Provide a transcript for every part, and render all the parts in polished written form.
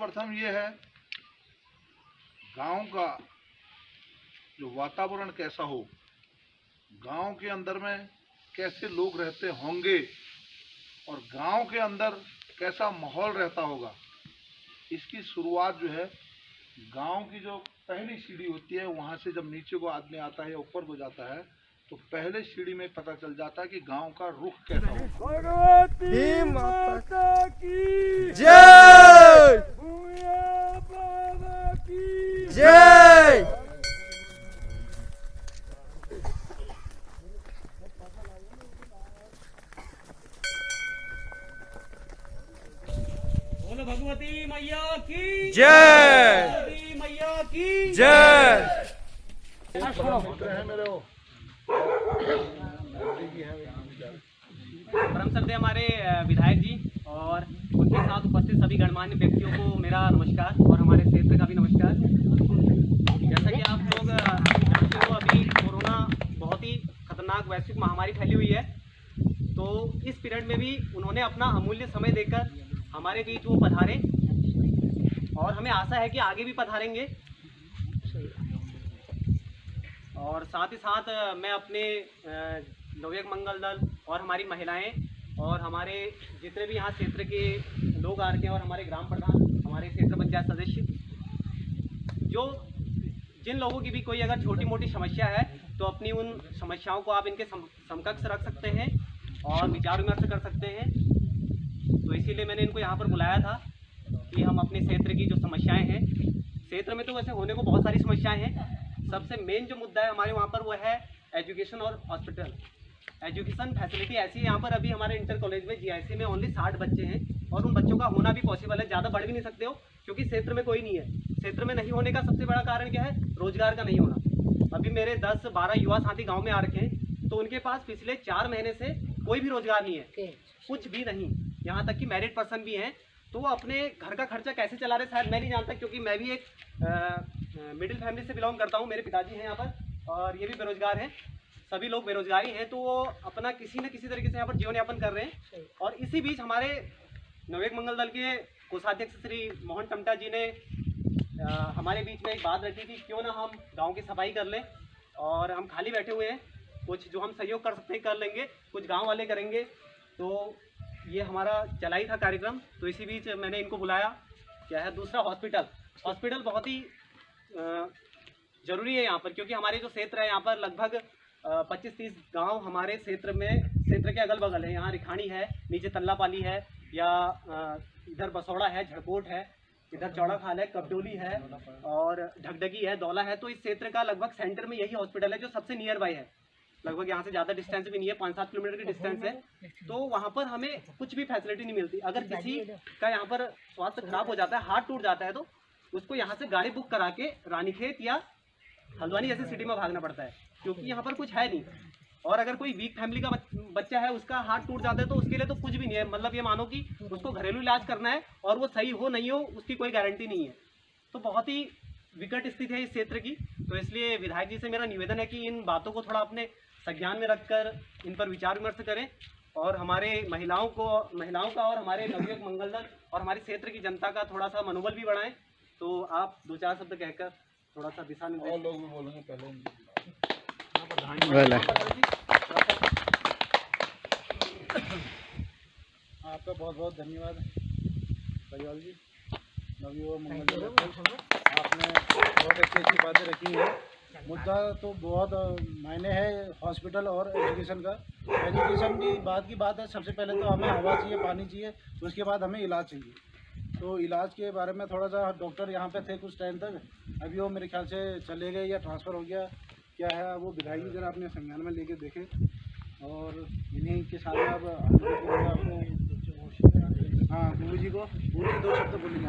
सर्वप्रथम ये है गांव का जो वातावरण कैसा हो, गांव के अंदर में कैसे लोग रहते होंगे और गांव के अंदर कैसा माहौल रहता होगा। इसकी शुरुआत जो है गांव की जो पहली सीढ़ी होती है वहां से जब नीचे को आदमी आता है या ऊपर को जाता है तो पहले सीढ़ी में पता चल जाता है कि गांव का रुख कैसा हो। भगवती माता की जय, भूया बाबा की जय। बोलो भगवती मैया की जय, भगवती मैया की जय। परम श्रद्धेय हमारे विधायक जी और उनके साथ उपस्थित सभी गणमान्य व्यक्तियों को मेरा नमस्कार और हमारे क्षेत्र का भी नमस्कार। जैसा कि आप लोग जानते हो, अभी कोरोना बहुत ही खतरनाक वैश्विक महामारी फैली हुई है, तो इस पीरियड में भी उन्होंने अपना अमूल्य समय देकर हमारे बीच वो पधारे और हमें आशा है कि आगे भी पधारेंगे। और साथ ही साथ मैं अपने नवयुग मंगल दल और हमारी महिलाएं और हमारे जितने भी यहाँ क्षेत्र के लोग आ रखे हैं और हमारे ग्राम प्रधान, हमारे क्षेत्र पंचायत सदस्य, जो जिन लोगों की भी कोई अगर छोटी मोटी समस्या है तो अपनी उन समस्याओं को आप इनके समकक्ष रख सकते हैं और विचार विमर्श कर सकते हैं। तो इसीलिए मैंने इनको यहाँ पर बुलाया था कि हम अपने क्षेत्र की जो समस्याएं हैं, क्षेत्र में तो वैसे होने को बहुत सारी समस्याएं हैं, सबसे मेन जो मुद्दा है हमारे वहाँ पर वो है एजुकेशन और हॉस्पिटल। एजुकेशन फैसिलिटी ऐसी है यहाँ पर, अभी हमारे इंटर कॉलेज में जीआईसी में ओनली 60 बच्चे हैं और उन बच्चों का होना भी पॉसिबल है, ज़्यादा बढ़ भी नहीं सकते हो क्योंकि क्षेत्र में कोई नहीं है। क्षेत्र में नहीं होने का सबसे बड़ा कारण क्या है? रोजगार का नहीं होना। अभी मेरे 10-12 युवा साथी गाँव में आ रखे हैं तो उनके पास पिछले 4 महीने से कोई भी रोजगार नहीं है, कुछ भी नहीं। यहाँ तक कि मैरिड पर्सन भी हैं, तो वो अपने घर का खर्चा कैसे चला रहे शायद मैं नहीं जानता, क्योंकि मैं भी एक मिडिल फैमिली से बिलोंग करता हूँ। मेरे पिताजी हैं यहाँ पर और ये भी बेरोजगार हैं, सभी लोग बेरोजगारी हैं, तो वो अपना किसी न किसी तरीके से यहाँ पर जीवन यापन कर रहे हैं। और इसी बीच हमारे नवयुग मंगल दल के कोषाध्यक्ष श्री मोहन टमटा जी ने हमारे बीच में एक बात रखी थी, क्यों ना हम गाँव की सफाई कर लें। और हम खाली बैठे हुए हैं, कुछ जो हम सहयोग कर सकते हैं कर लेंगे, कुछ गाँव वाले करेंगे। तो ये हमारा चलाई था कार्यक्रम, तो इसी बीच मैंने इनको बुलाया। क्या है दूसरा, हॉस्पिटल बहुत ही ज़रूरी है यहाँ पर, क्योंकि हमारे जो क्षेत्र है यहाँ पर लगभग 25-30 गांव हमारे क्षेत्र के अगल बगल है। यहाँ रिखाणी है, नीचे तल्लापाली है, या इधर बसौड़ा है, झड़कोट है, इधर चौड़ा खाल है, कपडोली है और ढगडगी है, दौला है। तो इस क्षेत्र का लगभग सेंटर में यही हॉस्पिटल है जो सबसे नियर बाय है। लगभग यहाँ से ज़्यादा डिस्टेंस भी नहीं है, 5-7 किलोमीटर की डिस्टेंस है। तो वहाँ पर हमें कुछ भी फैसिलिटी नहीं मिलती। अगर किसी का यहाँ पर स्वास्थ्य खराब हो जाता है, हाथ टूट जाता है, तो उसको यहाँ से गाड़ी बुक करा के रानीखेत या हल्द्वानी जैसी सिटी में भागना पड़ता है, क्योंकि यहाँ पर कुछ है नहीं। और अगर कोई वीक फैमिली का बच्चा है, उसका हाथ टूट जाता है, तो उसके लिए तो कुछ भी नहीं है। मतलब ये मानो कि उसको घरेलू इलाज करना है और वो सही हो नहीं हो उसकी कोई गारंटी नहीं है। तो बहुत ही विकट स्थिति है इस क्षेत्र की। तो इसलिए विधायक जी से मेरा निवेदन है कि इन बातों को थोड़ा अपने संज्ञान में रखकर इन पर विचार विमर्श करें और हमारे महिलाओं का और हमारे नवयुग मंगल दल और हमारे क्षेत्र की जनता का थोड़ा सा मनोबल भी बढ़ाएं। तो आप 2-4 शब्द कहकर थोड़ा सा दिशा निर्देश। और लोग भी बोलेंगे पहले। आपका बहुत बहुत धन्यवाद परिवार जी, नवयुग मंगल दल। आपने बहुत अच्छी बातें रखी हैं। मुद्दा तो बहुत मायने है हॉस्पिटल और एजुकेशन का। एजुकेशन की बात है, सबसे पहले तो हमें हवा चाहिए, पानी चाहिए, उसके बाद हमें इलाज चाहिए। तो इलाज के बारे में थोड़ा सा, डॉक्टर यहाँ पे थे कुछ टाइम तक, अभी वो मेरे ख्याल से चले गए या ट्रांसफ़र हो गया, क्या है वो विधायक जी जरा अपने संज्ञान में लेके देखें। और इन्हीं के सामने अब हाँ गुरु जी 2 शब्द बोलेंगे।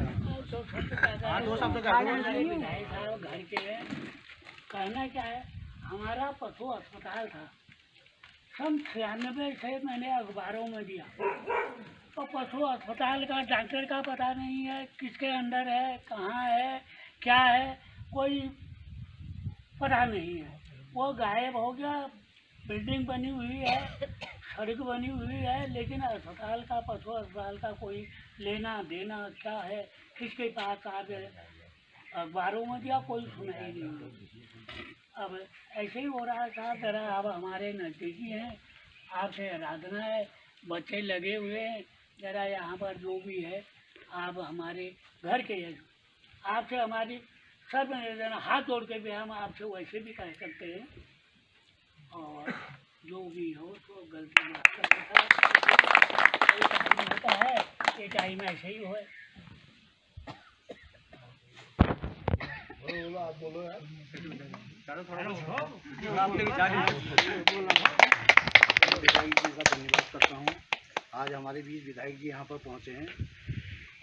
हाँ 2 शब्द कहना क्या है, हमारा पशु अस्पताल था, सन 96 से मैंने अखबारों में दिया। तो पशु अस्पताल का डॉक्टर का पता नहीं है, किसके अंदर है, कहाँ है, क्या है, कोई पता नहीं है। वो गायब हो गया। बिल्डिंग बनी हुई है, सड़क बनी हुई है, लेकिन अस्पताल का, पशु अस्पताल का कोई लेना देना अच्छा है, किसके पास आप अखबारों में दिया कोई सुनाई नहीं। अब ऐसे ही हो रहा है साहब, जरा अब हमारे नज़दीकी हैं, आपसे आराधना है, बच्चे लगे हुए हैं, जरा यहाँ पर जो भी है आप हमारे घर के हैं, आपसे हमारी सब निवेदन, हाथ जोड़ के भी हम आपसे वैसे भी कह सकते हैं, और जो भी हो तो गलती माफ कर होता है, ये टाइम ऐसे ही हो। विधायक जी का धन्यवाद करता हूँ। आज हमारे बीच विधायक जी यहाँ पर पहुँचे हैं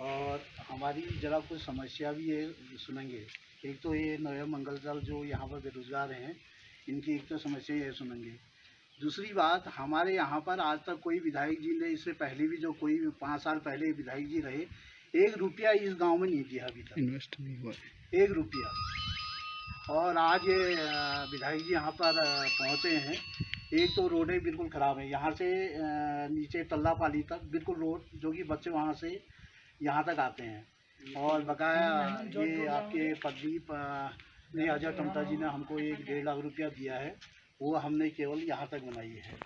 और हमारी जरा कुछ समस्या भी ये सुनेंगे। एक तो ये नवयुवक मंगल दल जो यहाँ पर बेरोजगार हैं, इनकी एक तो समस्या ये सुनेंगे। दूसरी बात, हमारे यहाँ पर आज तक कोई विधायक जी ने, इससे पहले भी जो कोई 5 साल पहले विधायक जी रहे, 1 रुपया इस गांव में नहीं दिया अभी तक, इन्वेस्ट नहीं हुआ 1 रुपया। और आज ये विधायक जी यहाँ पर पहुँचे हैं। एक तो रोडें बिल्कुल ख़राब है, यहाँ से नीचे तल्लापाली तक बिल्कुल रोड, जो कि बच्चे वहाँ से यहाँ तक आते हैं। और बकाया ये आपके प्रदीप ने, अजय टमटा जी ने हमको 1-1.5 लाख रुपया दिया है, वो हमने केवल यहाँ तक बनाई है।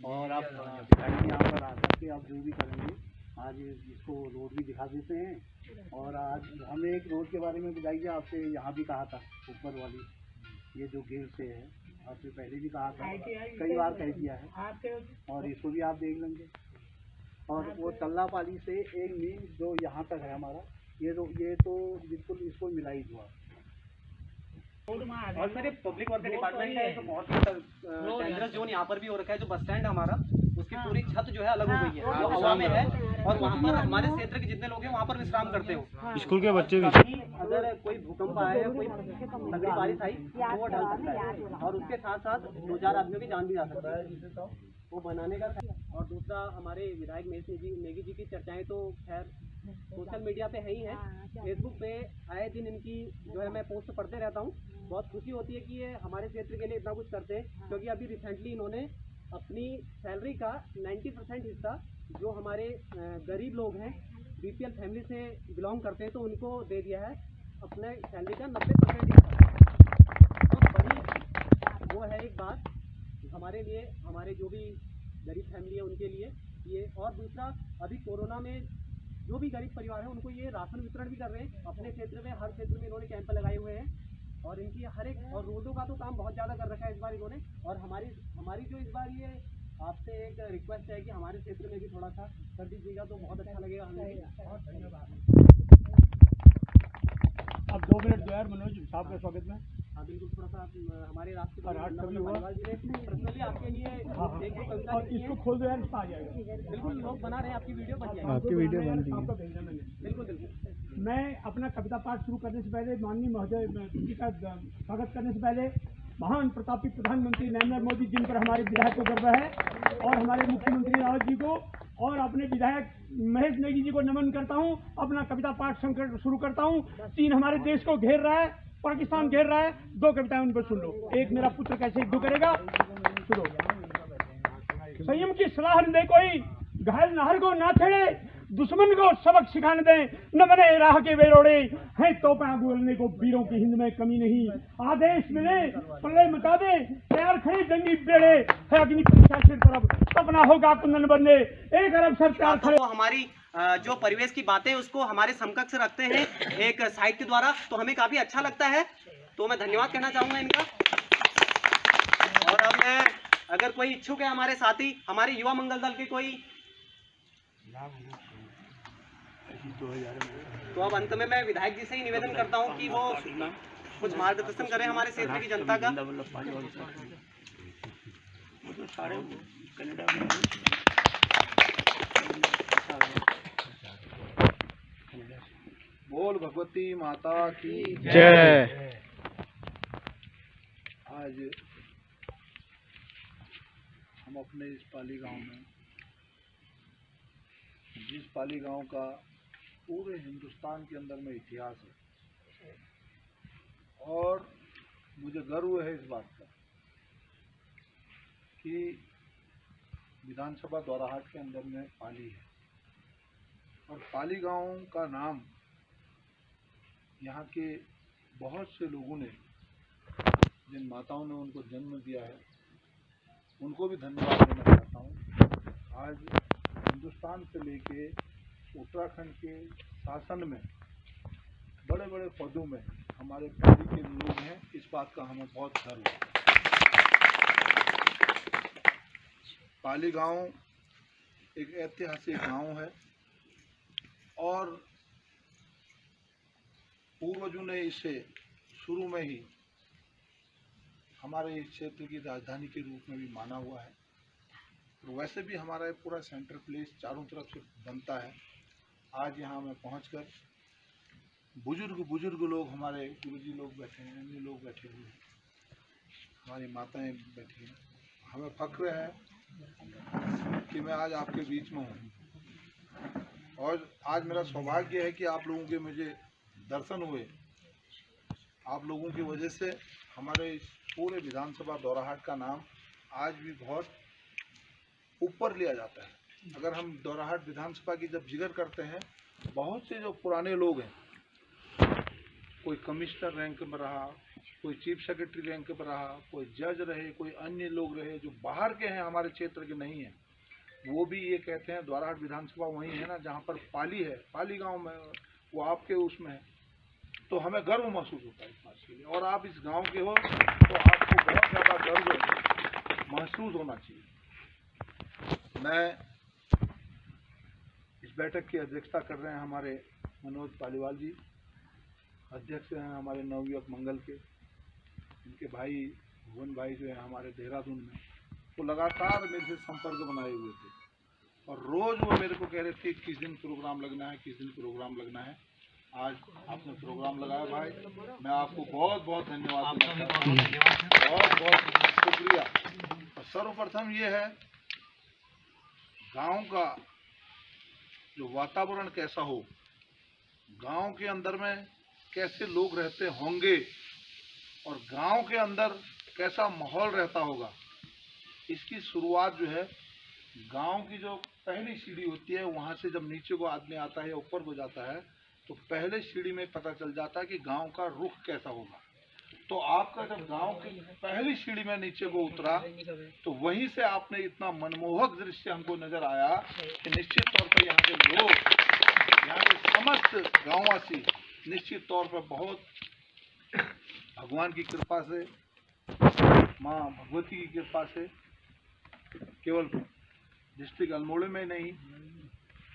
और आप विधायक यहाँ पर आकर के आप जो भी करेंगे, आज इसको रोड भी दिखा देते हैं। और आज हमें एक रोड के बारे में विधायक जी आपसे यहाँ भी कहा था, ऊपर वाली ये जो गेट से है, आपसे पहले भी कहा था, कई बार कह दिया है, और इसको भी आप देख लेंगे। और वो तल्लापाली से एक मील जो यहाँ तक है हमारा, ये तो बिल्कुल इसको मिला ही हुआ। और मेरे पब्लिक वर्क डिपार्टमेंट है, तो बहुत डेंजरस जोन यहाँ पर भी हो रखा है। जो बस स्टैंड हमारा, उसकी पूरी छत जो है अलग हो गई है, वो हवा में है, और वहाँ पर हमारे क्षेत्र के जितने लोग हैं वहाँ पर विश्राम करते हो। स्कूल के बच्चे भी, अगर कोई भूकंप आया या कोई तगड़ी बारिश आई तो वो ढल सकता है, और उसके साथ साथ 2-4 आदमियों की जान भी जा सकता है, वो बनाने का। और दूसरा, हमारे विधायक महेश नेगी जी की चर्चाएं तो खैर सोशल मीडिया पे है ही है, फेसबुक पे आए दिन इनकी जो है मैं पोस्ट पढ़ते रहता हूँ। बहुत खुशी होती है कि ये हमारे क्षेत्र के लिए इतना कुछ करते हैं, क्योंकि अभी रिसेंटली इन्होंने अपनी सैलरी का 90% हिस्सा जो हमारे गरीब लोग हैं, बीपीएल फैमिली से बिलोंग करते हैं, तो उनको दे दिया है अपने सैलरी का 90% हिस्सा। तो बड़ी वो है एक बात हमारे लिए, हमारे जो भी गरीब फैमिली है उनके लिए ये। और दूसरा, अभी कोरोना में जो भी गरीब परिवार है उनको ये राशन वितरण भी कर रहे हैं अपने क्षेत्र में। हर क्षेत्र में इन्होंने कैंप लगाए हुए हैं, और इनकी हर एक, और रोडों का तो काम बहुत ज़्यादा कर रखा है इस बार इन्होंने। और हमारी जो इस बार ये आपसे एक रिक्वेस्ट है कि हमारे क्षेत्र में भी थोड़ा सा कर दीजिएगा तो बहुत अच्छा लगेगा हमें। बहुत धन्यवाद। अब 2 मिनट जो है मनोज साहब के स्वागत में। हाँ बिल्कुल, थोड़ा सा हमारे राष्ट्रपति पर्सनली आपके लिए एक दो कविता लिखी है। इसको खोल दो यार, आ जाएगा। बिल्कुल, लोग बना रहे हैं, आपकी वीडियो बन जाएगी। आपकी वीडियो बन रही है। बिल्कुल बिल्कुल। मैं अपना कविता पाठ शुरू करने से पहले माननीय महोदय जी का स्वागत करने से पहले महान प्रतापी प्रधानमंत्री नरेंद्र मोदी, जिन पर हमारे विधायक को गर्व है, और हमारे मुख्यमंत्री रावत जी को, और अपने विधायक महेश नेगी जी को नमन करता हूं। अपना कविता पाठ संकट शुरू करता हूं। चीन हमारे देश को घेर रहा है, पाकिस्तान घेर रहा है, 2 कविताएं उन पर सुन लो। एक, मेरा पुत्र कैसे युद्ध करेगा, सुनो। संयम की सलाह न दे कोई, घायल नहर को ना छेड़े, दुश्मन को सबक सिखाने दें, न बने राह के बेरोड़े, हैं तोपें बोलने को वीरों की हिंद में कमी नहीं। आदेश मिले प्रलय मचा दे, तैयार खड़े जंगी बेड़े, है अग्नि परीक्षा सिर तरफ, सपना होगा कुंदन बनने, 1 अरब सरकार खड़े। तो हमारी जो परिवेश की बातें उसको हमारे समकक्ष रखते हैं एक साहित्य द्वारा, तो हमें काफ़ी अच्छा लगता है, तो मैं धन्यवाद कहना चाहूँगा इनका। और अब मैं, अगर कोई इच्छुक है हमारे साथी, हमारे युवा मंगल दल के कोई, तो अब अंत में मैं विधायक जी से ही निवेदन करता हूँ कि वो कुछ मार्गदर्शन करें हमारे क्षेत्र की जनता का। बोल भगवती माता की जय। आज हम अपने इस पाली गांव में, जिस पाली गांव का पूरे हिंदुस्तान के अंदर में इतिहास है, और मुझे गर्व है इस बात का कि विधानसभा दौराहाट के अंदर में पाली है, और पाली गांव का नाम यहाँ के बहुत से लोगों ने, जिन माताओं ने उनको जन्म दिया है, उनको भी धन्यवाद देना चाहता हूँ। आज हिंदुस्तान से लेके उत्तराखंड के शासन में बड़े बड़े पदों में हमारे पाली के लोग हैं, इस बात का हमें बहुत गर्व है। पाली गांव एक ऐतिहासिक गांव है और पूर्वजों ने इसे शुरू में ही हमारे इस क्षेत्र की राजधानी के रूप में भी माना हुआ है। और वैसे भी हमारा पूरा सेंटर प्लेस चारों तरफ से बनता है। आज यहाँ में पहुँचकर बुजुर्ग लोग, हमारे गुरुजी लोग बैठे हैं, अन्य लोग बैठे हुए हैं, हमारी माताएं बैठी हैं। हमें फक्र है कि मैं आज आपके बीच में हूँ और आज मेरा सौभाग्य है कि आप लोगों के मुझे दर्शन हुए। आप लोगों की वजह से हमारे इस पूरे विधानसभा दौराहाट का नाम आज भी बहुत ऊपर लिया जाता है। अगर हम दौराहाट विधानसभा की जब जिक्र करते हैं, बहुत से जो पुराने लोग हैं, कोई कमिश्नर रैंक में रहा, कोई चीफ सेक्रेटरी रैंक पर रहा, कोई जज रहे, कोई अन्य लोग रहे जो बाहर के हैं, हमारे क्षेत्र के नहीं हैं, वो भी ये कहते हैं दौराहाट विधानसभा वहीं है ना जहाँ पर पाली है, पाली गांव में, वो आपके उसमें है। तो हमें गर्व महसूस होता है इस बात के लिए। और आप इस गांव के हो तो आपको बहुत ज़्यादा गर्व महसूस होना चाहिए। मैं इस बैठक की अध्यक्षता कर रहे हैं हमारे मनोज पालीवाल जी, अध्यक्ष हैं हमारे नवयुवक मंगल के। इनके भाई भुवन भाई जो है हमारे देहरादून में, वो लगातार मेरे से संपर्क बनाए हुए थे और रोज़ वो मेरे को कह रहे थे किस दिन प्रोग्राम लगना है, किस दिन प्रोग्राम लगना है। आज आपने प्रोग्राम लगाया भाई, मैं आपको बहुत बहुत धन्यवाद देना चाहता हूँ, बहुत बहुत शुक्रिया। और सर्वप्रथम ये है, गांव का जो वातावरण कैसा हो, गांव के अंदर में कैसे लोग रहते होंगे और गांव के अंदर कैसा माहौल रहता होगा, इसकी शुरुआत जो है गांव की जो पहली सीढ़ी होती है, वहाँ से जब नीचे को आदमी आता है या ऊपर को जाता है, तो पहले सीढ़ी में पता चल जाता है कि गांव का रुख कैसा होगा। तो आपका जब गांव की पहली सीढ़ी में नीचे को उतरा, तो वहीं से आपने इतना मनमोहक दृश्य हमको नजर आया कि निश्चित तौर पर यहाँ के लोग, यहाँ के समस्त गाँववासी निश्चित तौर पर बहुत भगवान की कृपा से, माँ भगवती की कृपा से, केवल डिस्ट्रिक्ट अल्मोड़ा में नहीं,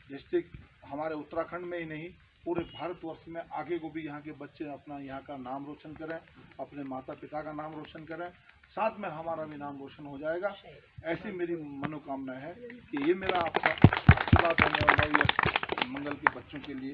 डिस्ट्रिक्ट हमारे उत्तराखंड में ही नहीं, पूरे भारतवर्ष में आगे को भी यहाँ के बच्चे अपना यहाँ का नाम रोशन करें, अपने माता पिता का नाम रोशन करें, साथ में हमारा भी नाम रोशन हो जाएगा। ऐसी मेरी मनोकामना है कि ये मेरा आपका आशीर्वाद होने वाला है मंगल के बच्चों के लिए।